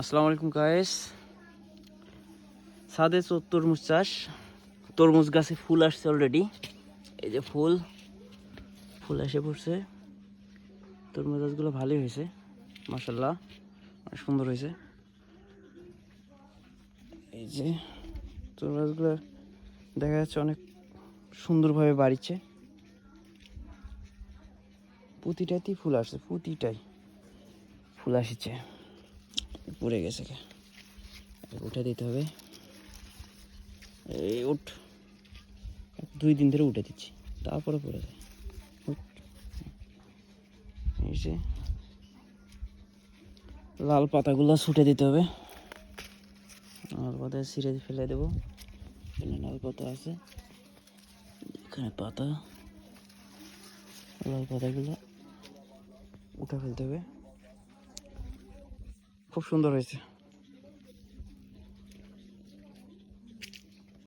আসসালামু আলাইকুম গাইস। ছাদে তরমুজ চাষ। তরমুজ গাছে ফুল আসছে অলরেডি। এই যে ফুল এসে পড়ছে। তরমুজ গাছগুলো ভালোই হয়েছে, মাশাআল্লাহ, অনেক সুন্দর হয়েছে। এই যে তরমুজ গাছগুলো দেখা যাচ্ছে অনেক সুন্দরভাবে বাড়িছে। প্রতিটাতেই ফুল আসছে, প্রতিটাই ফুল আসছে। পড়ে গেছে, উঠে দিতে হবে। এই উঠ, 2 দিন ধরে উঠে দিচ্ছি, তারপরে পড়ে যায়। এই যে লাল পাতাগুলো ছুটে দিতে হবে। লাল পাতা ছিঁড়ে ফেলে দেবো। এখানে লাল পাতা আছে, এখানে পাতা, লাল পাতাগুলো উঠে ফেলতে হবে। খুব সুন্দর হয়েছে।